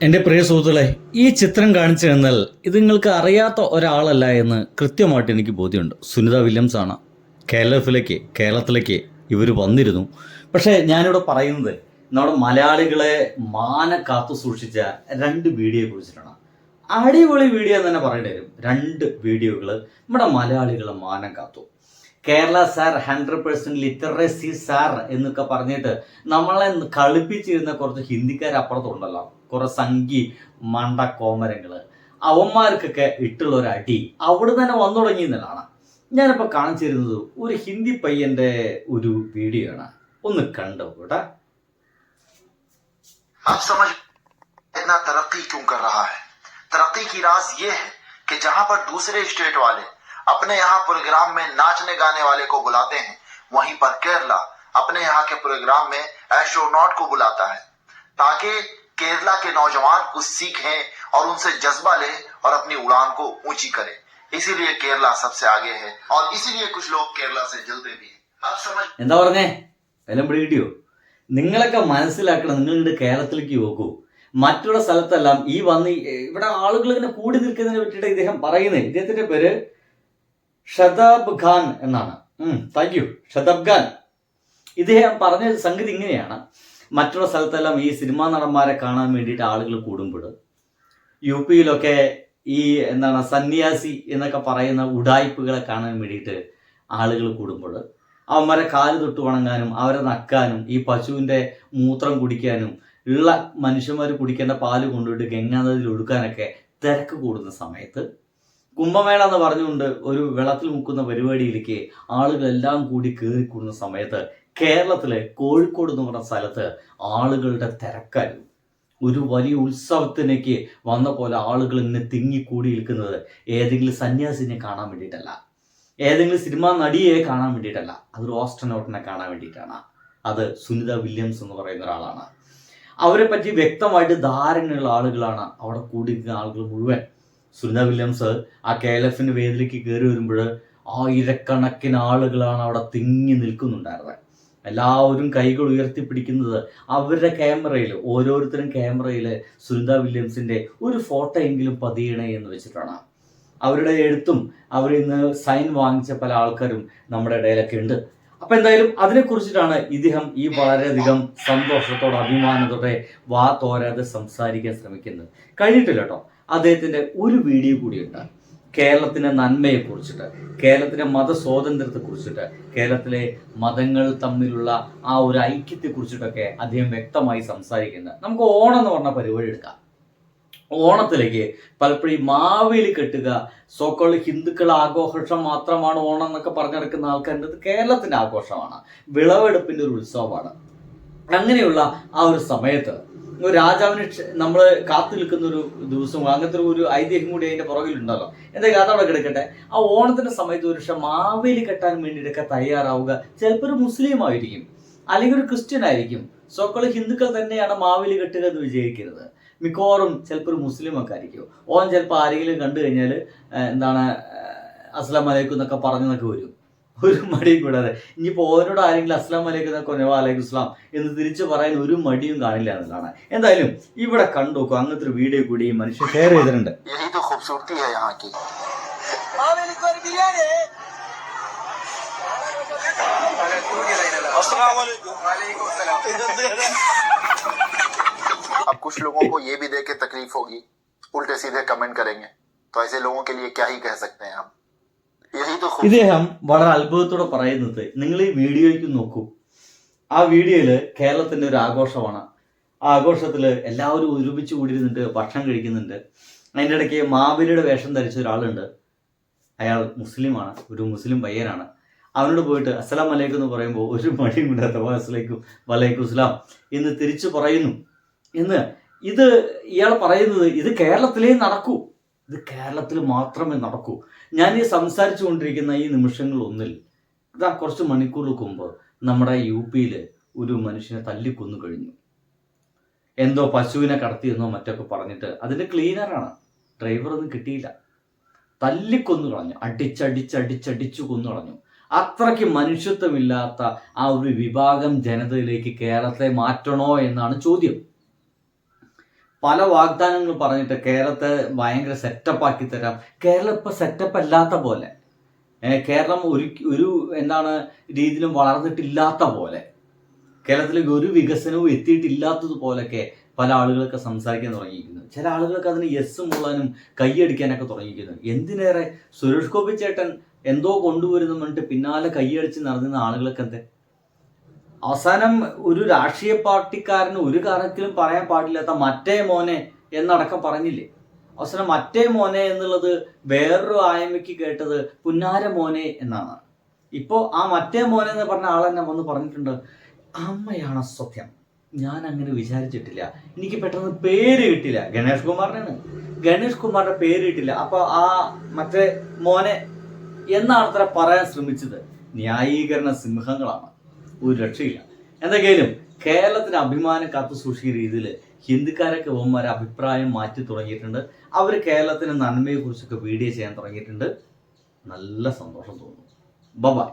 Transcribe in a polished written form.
എൻ്റെ പ്രിയ സുഹൃത്തുക്കളെ, ഈ ചിത്രം കാണിച്ചു തന്നാൽ ഇത് നിങ്ങൾക്ക് അറിയാത്ത ഒരാളല്ല എന്ന് കൃത്യമായിട്ട് എനിക്ക് ബോധ്യമുണ്ട്. സുനിത വില്യംസ് ആണ്. കേരളത്തിലേക്ക് ഇവർ വന്നിരുന്നു. പക്ഷേ ഞാനിവിടെ പറയുന്നത് നമ്മുടെ മലയാളികളെ കാത്തു സൂക്ഷിച്ച രണ്ട് വീഡിയോയെ കുറിച്ചിട്ടാണ്. അടിപൊളി വീഡിയോ എന്ന് തന്നെ പറയേണ്ടി വരും. രണ്ട് വീഡിയോകൾ നമ്മുടെ മലയാളികളെ മാനം കാത്തു. കേരള സാർ 100% ലിറ്ററസി സാർ എന്നൊക്കെ പറഞ്ഞിട്ട് നമ്മളെ കളിപ്പിച്ചിരുന്ന കുറച്ച് ഹിന്ദിക്കാർ അപ്പുറത്തുണ്ടല്ലോ, കുറെ സംഘി മണ്ട കോമരങ്ങള്, അവന്മാർക്കൊക്കെ ഇട്ടുള്ള ഒരു അടി അവിടെ തന്നെ വന്നു തുടങ്ങിയെന്നുള്ളതാണ്. ഞാനിപ്പോൾ കാണിച്ചിരുന്നത് ഒരു ഹിന്ദി പയ്യന്റെ ഒരു വീഡിയോ ആണ്. ഒന്ന് കണ്ടോ കേട്ടാ. अब समझ इतना तरक्की क्यों कर रहा है। तरक्की की राज ये है कि जहां पर दूसरे स्टेट वाले अपने यहाँ प्रोग्राम में नाचने गाने वाले को बुलाते हैं, वहीं पर केरला अपने यहाँ के प्रोग्राम में एस्ट्रोनॉट को बुलाता है ताकि केरला के नौजवान कुछ सीखें और उनसे जज्बा ले और अपनी उड़ान को ऊंची करें। इसीलिए केरला सबसे आगे है और इसीलिए कुछ लोग केरला से जलते भी हैं। अब समझ എന്താ പറഞ്ഞേ, എല്ലാം പിടികിട്ടിയോ? നിങ്ങളൊക്കെ മനസ്സിലാക്കണം. നിങ്ങളുടെ കേരളത്തിലേക്ക് നോക്കൂ. മറ്റുള്ള സ്ഥലത്തെല്ലാം ഈ വന്ന് ഇവിടെ ആളുകൾ ഇങ്ങനെ കൂടി നിൽക്കുന്നതിനെ പറ്റിയിട്ട് ഇദ്ദേഹം പറയുന്നത്. ഇദ്ദേഹത്തിന്റെ പേര് ഷതാബ് ഖാൻ എന്നാണ്. Thank you Shadab Khan. ഇദ്ദേഹം പറഞ്ഞ സംഗതി ഇങ്ങനെയാണ്: മറ്റുള്ള സ്ഥലത്തെല്ലാം ഈ സിനിമാ നടന്മാരെ കാണാൻ വേണ്ടിയിട്ട് ആളുകൾ കൂടുമ്പോൾ, യു പിയിലൊക്കെ ഈ സന്യാസി എന്നൊക്കെ പറയുന്ന ഉഡായിപ്പുകളെ കാണാൻ വേണ്ടിയിട്ട് ആളുകൾ കൂടുമ്പോൾ അവന്മാരെ കാല് തൊട്ട് വണങ്ങാനും അവരെ നക്കാനും ഈ പശുവിൻ്റെ മൂത്രം കുടിക്കാനും ഉള്ള മനുഷ്യന്മാർ കുടിക്കേണ്ട പാല് കൊണ്ടുപോയിട്ട് ഗംഗാനദിയിൽ ഒഴുക്കാനൊക്കെ തിരക്ക് കൂടുന്ന സമയത്ത്, കുംഭമേള എന്ന് പറഞ്ഞുകൊണ്ട് ഒരു വെള്ളത്തിൽ മുക്കുന്ന പരിപാടിയിലേക്ക് ആളുകളെല്ലാം കൂടി കയറിക്കൂടുന്ന സമയത്ത് കേരളത്തിലെ കോഴിക്കോട് എന്ന് പറഞ്ഞ സ്ഥലത്ത് ആളുകളുടെ തിരക്കായിരുന്നു. ഒരു വലിയ ഉത്സവത്തിലേക്ക് വന്ന പോലെ ആളുകൾ ഇങ്ങനെ തിങ്ങിക്കൂടി നിൽക്കുന്നത് ഏതെങ്കിലും സന്യാസിനെ കാണാൻ വേണ്ടിയിട്ടല്ല, ഏതെങ്കിലും സിനിമാ നടിയെ കാണാൻ വേണ്ടിയിട്ടല്ല, അതൊരു ഓസ്ട്രോനോട്ടിനെ കാണാൻ വേണ്ടിയിട്ടാണ്. അത് സുനിത വില്യംസ് എന്ന് പറയുന്ന ഒരാളാണ്. അവരെ പറ്റി വ്യക്തമായിട്ട് ധാരണയുള്ള ആളുകളാണ് അവിടെ കൂടിയിരിക്കുന്ന ആളുകൾ മുഴുവൻ. സുനിത വില്യംസ് ആ KLF വേദിയിലേക്ക് കയറി വരുമ്പോൾ ആയിരക്കണക്കിന് ആളുകളാണ് അവിടെ തിങ്ങി നിൽക്കുന്നുണ്ടായിരുന്നത്. എല്ലാവരും കൈകൾ ഉയർത്തിപ്പിടിക്കുന്നത് അവരുടെ ക്യാമറയിൽ, ഓരോരുത്തരും ക്യാമറയിൽ സുനിത വില്യംസിന്റെ ഒരു ഫോട്ടോ എങ്കിലും പതിയണേ എന്ന് വെച്ചിട്ടാണ്. അവരുടെ എഴുത്തും അവർ ഇന്ന് സൈൻ വാങ്ങിച്ച പല ആൾക്കാരും നമ്മുടെ ഇടയിലൊക്കെ ഉണ്ട്. അപ്പൊ എന്തായാലും അതിനെക്കുറിച്ചിട്ടാണ് ഇദ്ദേഹം ഈ വളരെയധികം സന്തോഷത്തോടെ അഭിമാനത്തോടെ തോരാതെ സംസാരിക്കാൻ ശ്രമിക്കുന്നത്. കഴിഞ്ഞിട്ടില്ല കേട്ടോ. അദ്ദേഹത്തിന്റെ ഒരു വീഡിയോ കൂടിയുണ്ട് കേരളത്തിന്റെ നന്മയെ കുറിച്ചിട്ട്, കേരളത്തിന്റെ മതസ്വാതന്ത്ര്യത്തെ കുറിച്ചിട്ട്, കേരളത്തിലെ മതങ്ങൾ തമ്മിലുള്ള ആ ഒരു ഐക്യത്തെ കുറിച്ചിട്ടൊക്കെ അദ്ദേഹം വ്യക്തമായി സംസാരിക്കുന്നത്. നമുക്ക് ഓണം എന്ന് പറഞ്ഞ പരിപാടി എടുക്കാം. ഓണത്തിലേക്ക് പലപ്പോഴും മാവേലി കെട്ടുക, സോക്കോള് ഹിന്ദുക്കളുടെ ആഘോഷം മാത്രമാണ് ഓണം എന്നൊക്കെ പറഞ്ഞു നടക്കുന്ന ആൾക്കാരുടെ കേരളത്തിന്റെ ആഘോഷമാണ്, വിളവെടുപ്പിന്റെ ഒരു ഉത്സവമാണ്. അങ്ങനെയുള്ള ആ ഒരു സമയത്ത് ഒരു രാജാവിന് നമ്മൾ കാത്തു നിൽക്കുന്ന ഒരു ദിവസം, അങ്ങനത്തെ ഒരു ഐതിഹ്യം കൂടി അതിന്റെ പുറകിലുണ്ടല്ലോ. എന്തായാലും അതവിടെ കിടക്കട്ടെ. ആ ഓണത്തിന്റെ സമയത്ത് ഒരു പക്ഷെ മാവേലി കെട്ടാൻ വേണ്ടിയിട്ടൊക്കെ തയ്യാറാവുക ചിലപ്പോൾ ഒരു മുസ്ലിം ആയിരിക്കും, അല്ലെങ്കിൽ ഒരു ക്രിസ്ത്യൻ ആയിരിക്കും. സോക്കോള് ഹിന്ദുക്കൾ തന്നെയാണ് മാവേലി കെട്ടുക എന്ന് വിചാരിക്കരുത്. മിക്കവാറും ചിലപ്പോൾ ഒരു മുസ്ലിം ഒക്കെ ആയിരിക്കും. ഓൻ ചിലപ്പോൾ ആരെങ്കിലും കണ്ടു കഴിഞ്ഞാൽ അസ്ലാം അലൈക്കും എന്നൊക്കെ പറഞ്ഞൊക്കെ വരും, ഒരു മടിയും കൂടാതെ. ഇനിയിപ്പോൾ ഓരോട് ആരെങ്കിലും അസ്ലാം അലൈക്കും എന്നൊക്കെ വലൈക്കും ഇസ്ലാം എന്ന് തിരിച്ചു പറയാൻ ഒരു മടിയും കാണില്ല എന്നുള്ളതാണ്. എന്തായാലും ഇവിടെ കണ്ടു നോക്കും. അങ്ങനത്തെ ഒരു വീഡിയോ കൂടി ഈ മനുഷ്യൻ ഷെയർ ചെയ്തിട്ടുണ്ട്. अब कुछ लोगों को ये भी देख के तकलीफ होगी, उल्टे सीधे कमेंट करेंगे, तो ऐसे लोगों के लिए क्या ही कह सकते हैं हम। यही तो ഇദ്ദേഹം വളരെ അത്ഭുതത്തോടെ പറയുന്നത്, നിങ്ങൾ ഈ വീഡിയോയ്ക്ക് നോക്കൂ. ആ വീഡിയോയില് കേരളത്തിന്റെ ഒരു ആഘോഷമാണ്. ആ ആഘോഷത്തില് എല്ലാവരും ഒരുമിച്ച് കൂടിയിരുന്നിട്ട് ഭക്ഷണം കഴിക്കുന്നുണ്ട്. അതിൻ്റെ ഇടയ്ക്ക് മാവേലിയുടെ വേഷം ധരിച്ച ഒരാളുണ്ട്. അയാൾ മുസ്ലിമാണ്, ഒരു മുസ്ലിം പയ്യനാണ്. അവനോട് പോയിട്ട് അസ്സലാം വലൈക്കും എന്ന് പറയുമ്പോൾ ഒരു മടിയും കൂടാത്ത അസ്സലാമലൈക്കും വലൈക്കും ഇസ്ലാം എന്ന് തിരിച്ചു പറയുന്നു. എന്ന് ഇത് ഇയാൾ പറയുന്നത് ഇത് കേരളത്തിലേ നടക്കൂ, ഇത് കേരളത്തിൽ മാത്രമേ നടക്കൂ. ഞാൻ ഈ സംസാരിച്ചു കൊണ്ടിരിക്കുന്ന ഈ നിമിഷങ്ങളൊന്നിൽ ഇതാ കുറച്ച് മണിക്കൂറുകൾക്ക് മുമ്പ് നമ്മുടെ UP ഒരു മനുഷ്യനെ തല്ലിക്കൊന്നു കഴിഞ്ഞു. എന്തോ പശുവിനെ കടത്തിയെന്നോ മറ്റൊക്കെ പറഞ്ഞിട്ട് അതിൻ്റെ ക്ലീനറാണ്, ഡ്രൈവറൊന്നും കിട്ടിയില്ല, തല്ലിക്കൊന്നു കളഞ്ഞു, അടിച്ചടിച്ചു കൊന്നു കളഞ്ഞു. അത്രയ്ക്ക് മനുഷ്യത്വമില്ലാത്ത ആ ഒരു വിഭാഗം ജനതയിലേക്ക് കേരളത്തെ മാറ്റണോ എന്നാണ് ചോദ്യം. പല വാഗ്ദാനങ്ങൾ പറഞ്ഞിട്ട് കേരളത്തെ ഭയങ്കര സെറ്റപ്പ് ആക്കി തരാം. കേരളം ഇപ്പൊ സെറ്റപ്പ് അല്ലാത്ത പോലെ, കേരളം ഒരു എന്താണ് രീതിയിലും വളർന്നിട്ടില്ലാത്ത പോലെ, കേരളത്തിലേക്ക് ഒരു വികസനവും എത്തിയിട്ടില്ലാത്തതുപോലൊക്കെ പല ആളുകളൊക്കെ സംസാരിക്കാൻ തുടങ്ങിയിരിക്കുന്നു. ചില ആളുകൾക്ക് അതിന് യെസ് മുള്ളാനും കൈയടിക്കാനൊക്കെ തുടങ്ങിയിരിക്കുന്നു. എന്തിനേറെ സുരേഷ് ഗോപി ചേട്ടൻ എന്തോ കൊണ്ടുവരുന്നു പറഞ്ഞിട്ട് പിന്നാലെ കൈയടിച്ച് നടന്ന ആളുകൾക്ക് എന്ത് അവസാനം ഒരു രാഷ്ട്രീയ പാർട്ടിക്കാരന് ഒരു കാര്യത്തിലും പറയാൻ പാടില്ലാത്ത മറ്റേ മോനെ എന്നടക്കം പറഞ്ഞില്ലേ. അവസാനം മറ്റേ മോനെ എന്നുള്ളത് വേറൊരു ആയമ്മയ്ക്ക് കേട്ടത് പുന്നാര മോനെ എന്നാണ്. ഇപ്പോൾ ആ മറ്റേ മോനെ എന്ന് പറഞ്ഞ ആൾ തന്നെ വന്ന് പറഞ്ഞിട്ടുണ്ട്, അമ്മയാണ് സത്യം, ഞാൻ അങ്ങനെ വിചാരിച്ചിട്ടില്ല, എനിക്ക് പെട്ടെന്ന് പേര് കിട്ടില്ല. ഗണേഷ് കുമാറിനാണ്, ഗണേഷ് കുമാറിന്റെ പേര് കിട്ടില്ല, അപ്പൊ ആ മറ്റേ മോനെ എന്നാണ് അത്ര പറയാൻ ശ്രമിച്ചത്. ന്യായീകരണ സിംഹങ്ങളാണ്, ഒരു രക്ഷയില്ല. എന്തൊക്കെയാലും കേരളത്തിന് അഭിമാനം കാത്തു സൂക്ഷിക്കുന്ന രീതിയിൽ ഹിന്ദുക്കാരൊക്കെ ഇവന്മാരെ അഭിപ്രായം മാറ്റി തുടങ്ങിയിട്ടുണ്ട്. അവർ കേരളത്തിന് നന്മയെ കുറിച്ചൊക്കെ വീഡിയോ ചെയ്യാൻ തുടങ്ങിയിട്ടുണ്ട്. നല്ല സന്തോഷം തോന്നുന്നു. ബൈ.